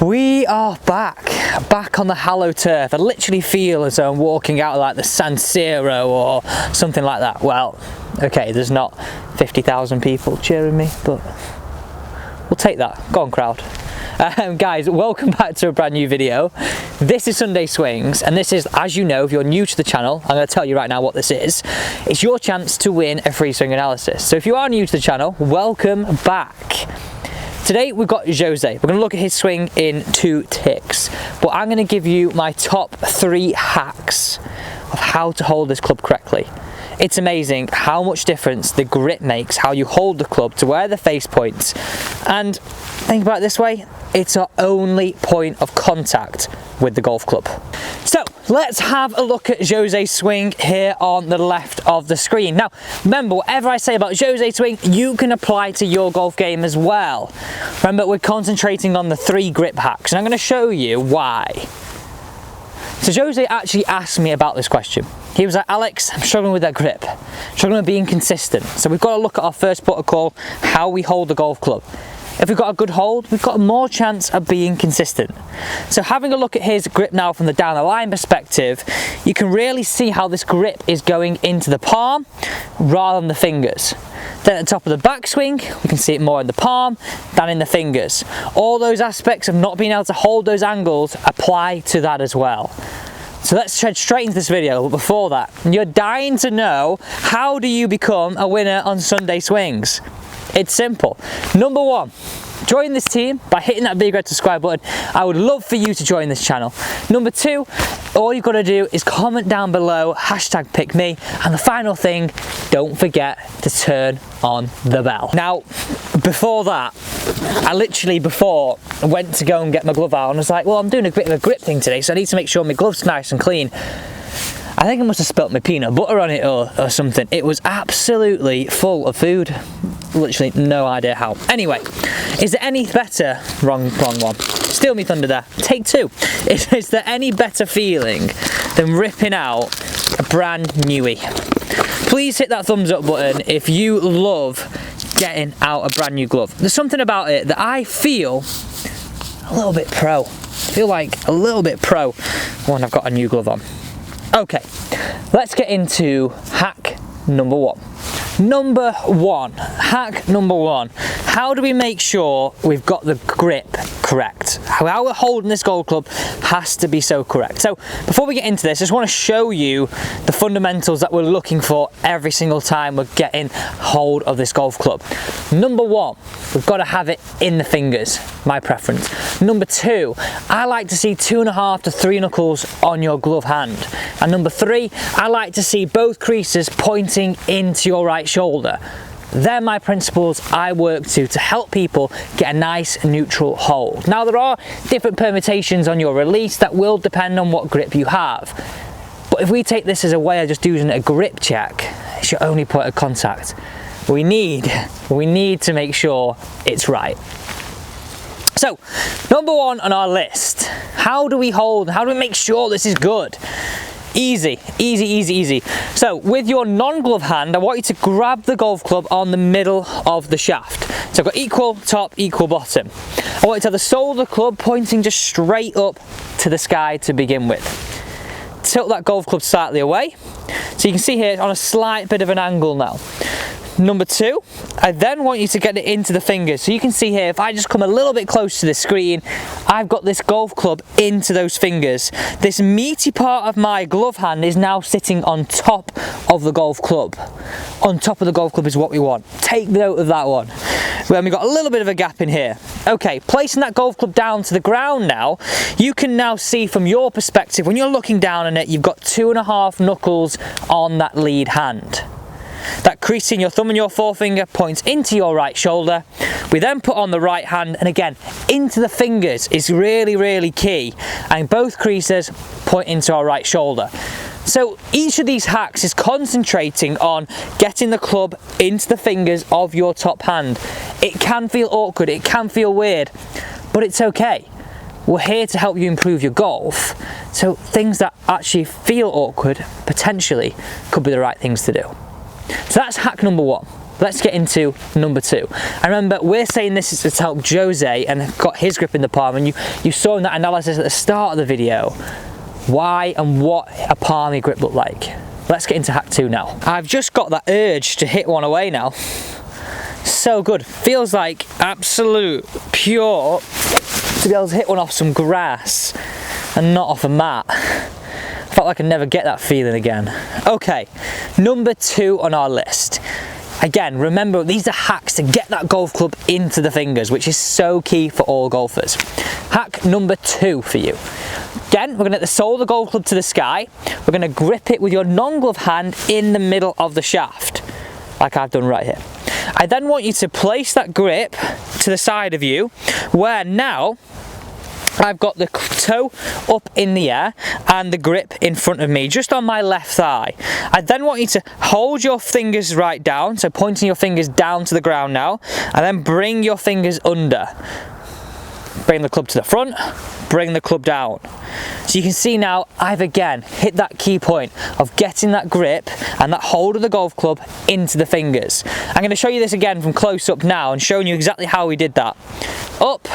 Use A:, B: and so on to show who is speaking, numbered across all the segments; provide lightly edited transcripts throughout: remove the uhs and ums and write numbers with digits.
A: We are back on the hallowed turf. I literally feel as though I'm walking out of like the San Siro or something like that. Well, okay, there's not 50,000 people cheering me, but we'll take that. Go on, crowd. Guys, welcome back to a brand new video. This is Sunday Swings, and this is, as you know, if you're new to the channel, I'm going to tell you right now what this is. It's your chance to win a free swing analysis. So if you are new to the channel, welcome back. Today we've got Jose. We're going to look at his swing in 2 ticks, but I'm going to give you my top 3 hacks of how to hold this club correctly. It's amazing how much difference the grip makes, how you hold the club to where the face points. And think about it this way, it's our only point of contact with the golf club. So let's have a look at Jose's swing here on the left of the screen. Now remember, whatever I say about Jose's swing, you can apply to your golf game as well. Remember, we're concentrating on the 3 grip hacks, and I'm going to show you why. So Jose actually asked me about this question. He was like, Alex, I'm struggling with that grip, struggling with being consistent. So we've got to look at our first protocol, how we hold the golf club. If we've got a good hold, we've got more chance of being consistent. So having a look at his grip now from the down the line perspective, you can really see how this grip is going into the palm rather than the fingers. Then at the top of the backswing, we can see it more in the palm than in the fingers. All those aspects of not being able to hold those angles apply to that as well. So let's head straight into this video, but before that, you're dying to know, how do you become a winner on Sunday Swings? It's simple. Number 1, join this team by hitting that big red subscribe button. I would love for you to join this channel. Number 2, all you've got to do is comment down below, #PickMe. And the final thing, don't forget to turn on the bell. Now, before that, I literally went to go and get my glove out and was like, well, I'm doing a bit of a grip thing today, so I need to make sure my glove's nice and clean. I think I must have spilt my peanut butter on it or something. It was absolutely full of food. Literally no idea how. Anyway, is there any better, wrong one, steal me thunder there, take 2. Is there any better feeling than ripping out a brand newie? Please hit that thumbs up button if you love getting out a brand new glove. There's something about it that I feel a little bit pro. I feel like a little bit pro when I've got a new glove on. Okay, let's get into hack number 1. Hack number one. How do we make sure we've got the grip correct? How we're holding this golf club has to be so correct. So before we get into this, I just want to show you the fundamentals that we're looking for every single time we're getting hold of this golf club. Number 1, we've got to have it in the fingers, my preference. Number 2, I like to see 2.5 to 3 knuckles on your glove hand. And number 3, I like to see both creases pointing into your right shoulder. They're my principles I work to help people get a nice neutral hold. Now, there are different permutations on your release that will depend on what grip you have. But if we take this as a way of just using a grip check, it's your only point of contact. We need to make sure it's right. So, number 1 on our list, how do we hold, how do we make sure this is good? Easy. So with your non-glove hand, I want you to grab the golf club on the middle of the shaft. So I've got equal top, equal bottom. I want you to have the sole of the club pointing just straight up to the sky to begin with. Tilt that golf club slightly away. So you can see here it's on a slight bit of an angle now. Number 2, I then want you to get it into the fingers. So you can see here, if I just come a little bit close to the screen, I've got this golf club into those fingers. This meaty part of my glove hand is now sitting on top of the golf club. On top of the golf club is what we want. Take note of that one. Then we've got a little bit of a gap in here. Okay, placing that golf club down to the ground now, you can now see from your perspective, when you're looking down on it, you've got 2.5 knuckles on that lead hand. That crease in your thumb and your forefinger points into your right shoulder. We then put on the right hand, and again, into the fingers is really key. And both creases point into our right shoulder. So each of these hacks is concentrating on getting the club into the fingers of your top hand. It can feel awkward, it can feel weird, but it's okay. We're here to help you improve your golf. So things that actually feel awkward, potentially, could be the right things to do. So that's hack number 1. let's get into number 2. And remember, we're saying this is to help Jose and got his grip in the palm, and you saw in that analysis at the start of the video why and what a palmy grip looked like. Let's get into hack 2 now. I've just got that urge to hit one away now. So good, feels like absolute pure to be able to hit one off some grass and not off a mat. I felt like I'd never get that feeling again. Okay, number 2 on our list. Again, remember, these are hacks to get that golf club into the fingers, which is so key for all golfers. Hack number 2 for you. Again, we're going to get the sole of the golf club to the sky. We're going to grip it with your non-glove hand in the middle of the shaft, like I've done right here. I then want you to place that grip to the side of you, where now I've got the toe up in the air and the grip in front of me, just on my left thigh. I then want you to hold your fingers right down, so pointing your fingers down to the ground now, and then bring your fingers under. Bring the club to the front, bring the club down. So you can see now I've again hit that key point of getting that grip and that hold of the golf club into the fingers. I'm going to show you this again from close up now and showing you exactly how we did that. Up,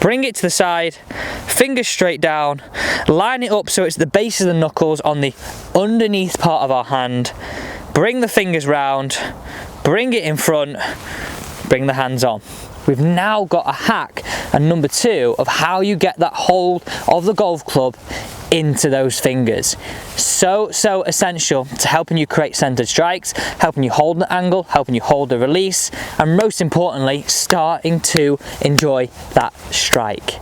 A: bring it to the side, fingers straight down, line it up so it's the base of the knuckles on the underneath part of our hand, bring the fingers round, bring it in front, bring the hands on. We've now got a hack, and number 2 of how you get that hold of the golf club into those fingers. So essential to helping you create centered strikes, helping you hold the angle, helping you hold the release, and most importantly, starting to enjoy that strike.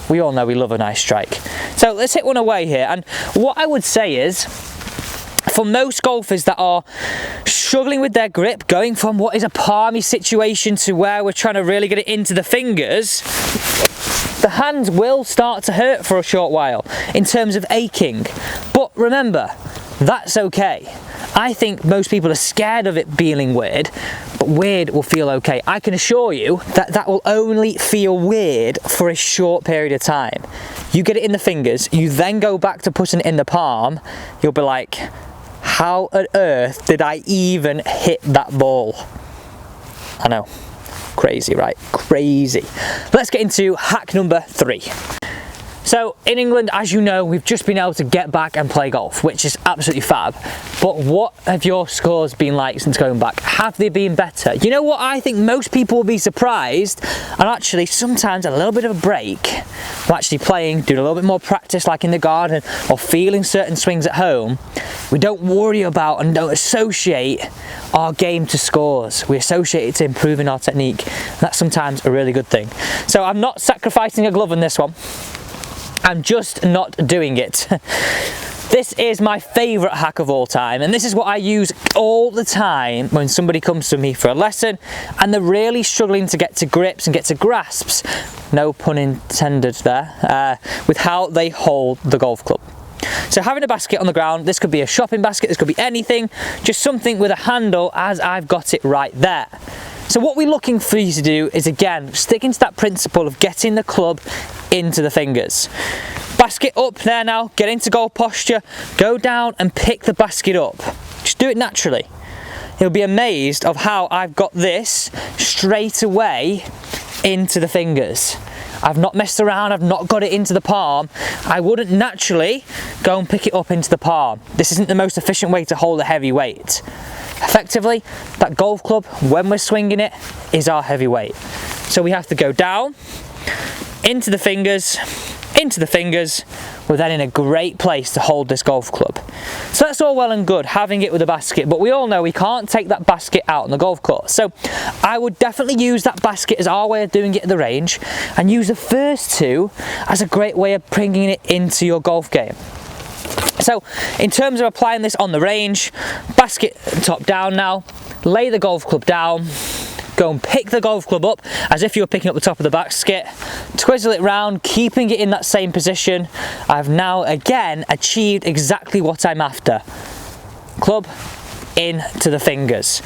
A: We all know we love a nice strike. So let's hit one away here, and what I would say is, for most golfers that are struggling with their grip, going from what is a palmy situation to where we're trying to really get it into the fingers, the hands will start to hurt for a short while in terms of aching. But remember, that's okay. I think most people are scared of it feeling weird, but weird will feel okay. I can assure you that that will only feel weird for a short period of time. You get it in the fingers, you then go back to putting it in the palm, you'll be like, how on earth did I even hit that ball? I know, crazy, right? Crazy. Let's get into hack number 3. So in England, as you know, we've just been able to get back and play golf, which is absolutely fab. But what have your scores been like since going back? Have they been better? You know what, I think most people will be surprised, and actually sometimes a little bit of a break, we're actually playing, doing a little bit more practice like in the garden, or feeling certain swings at home. We don't worry about and don't associate our game to scores. We associate it to improving our technique. And that's sometimes a really good thing. So I'm not sacrificing a glove on this one. I'm just not doing it. This is my favourite hack of all time, and this is what I use all the time when somebody comes to me for a lesson and they're really struggling to get to grips and get to grasps, no pun intended there, with how they hold the golf club. So having a basket on the ground, this could be a shopping basket, this could be anything, just something with a handle as I've got it right there. So what we're looking for you to do is, again, sticking to that principle of getting the club into the fingers. Basket up there now, get into golf posture, go down and pick the basket up. Just do it naturally. You'll be amazed of how I've got this straight away into the fingers. I've not messed around, I've not got it into the palm. I wouldn't naturally go and pick it up into the palm. This isn't the most efficient way to hold a heavy weight. Effectively, that golf club, when we're swinging it, is our heavy weight. So we have to go down, into the fingers, we're then in a great place to hold this golf club. So that's all well and good, having it with a basket, but we all know we can't take that basket out on the golf course. So I would definitely use that basket as our way of doing it at the range, and use the first 2 as a great way of bringing it into your golf game. So in terms of applying this on the range, basket top down now, lay the golf club down, go and pick the golf club up as if you were picking up the top of the basket, twizzle it round, keeping it in that same position. I've now again achieved exactly what I'm after. Club into the fingers.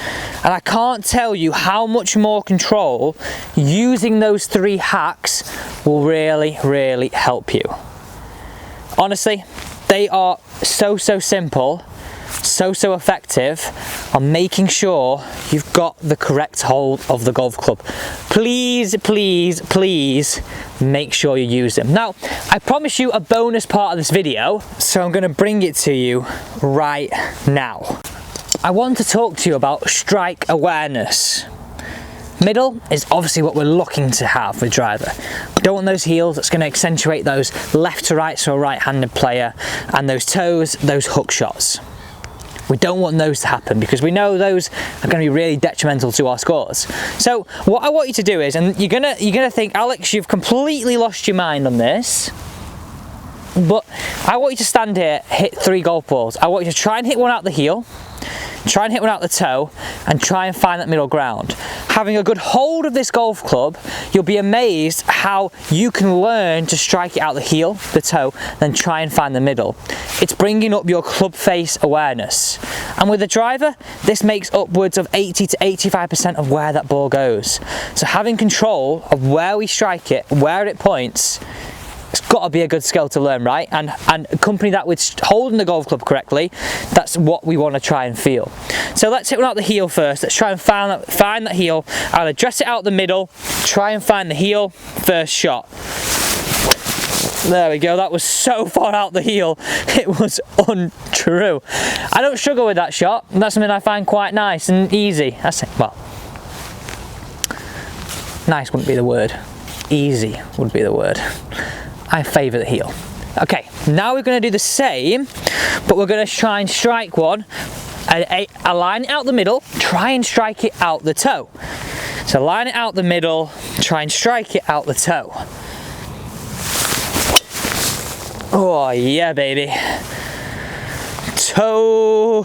A: And I can't tell you how much more control using those 3 hacks will really, really help you. Honestly, they are so simple, so effective. on making sure you've got the correct hold of the golf club. Please, please, please make sure you use them. Now, I promise you a bonus part of this video, so I'm going to bring it to you right now. I want to talk to you about strike awareness. Middle is obviously what we're looking to have with driver. We don't want those heels that's going to accentuate those left to right, so a right-handed player, and those toes, those hook shots. We don't want those to happen because we know those are going to be really detrimental to our scores. So what I want you to do is, and you're gonna think, Alex, you've completely lost your mind on this, but I want you to stand here, hit 3 golf balls. I want you to try and hit one out the heel, try and hit one out the toe, and try and find that middle ground. Having a good hold of this golf club, you'll be amazed how you can learn to strike it out the heel, the toe, then try and find the middle. It's bringing up your club face awareness. And with the driver, this makes upwards of 80 to 85% of where that ball goes. So having control of where we strike it, where it points, it's got to be a good skill to learn, right? And accompany that with holding the golf club correctly. That's what we want to try and feel. So let's hit one out the heel first. Let's try and find that heel. I'll address it out the middle, try and find the heel, first shot. There we go, that was so far out the heel, it was untrue. I don't struggle with that shot, and that's something I find quite nice and easy. That's it, well, nice wouldn't be the word, easy would be the word. I favour the heel. Okay, now we're going to do the same, but we're going to try and strike one, align it out the middle, try and strike it out the toe. So line it out the middle, try and strike it out the toe. Oh yeah, baby. Toe.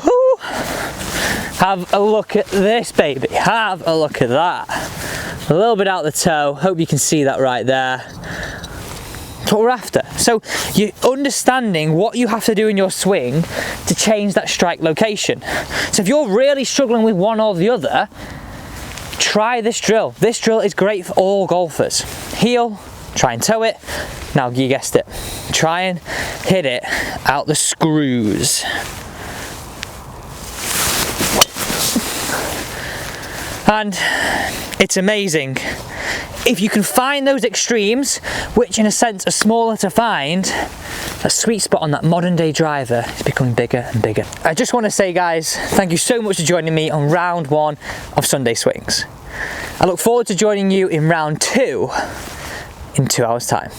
A: Have a look at this, baby. Have a look at that. A little bit out the toe. Hope you can see that right there. That's what we're after. So you're understanding what you have to do in your swing to change that strike location. So if you're really struggling with one or the other, try this drill. This drill is great for all golfers. Heel, try and toe it. Now you guessed it. Try and hit it out the screws. And it's amazing. If you can find those extremes, which in a sense are smaller to find, that sweet spot on that modern day driver is becoming bigger and bigger. I just want to say, guys, thank you so much for joining me on round 1 of Sunday Swings. I look forward to joining you in round 2 in 2 hours' time.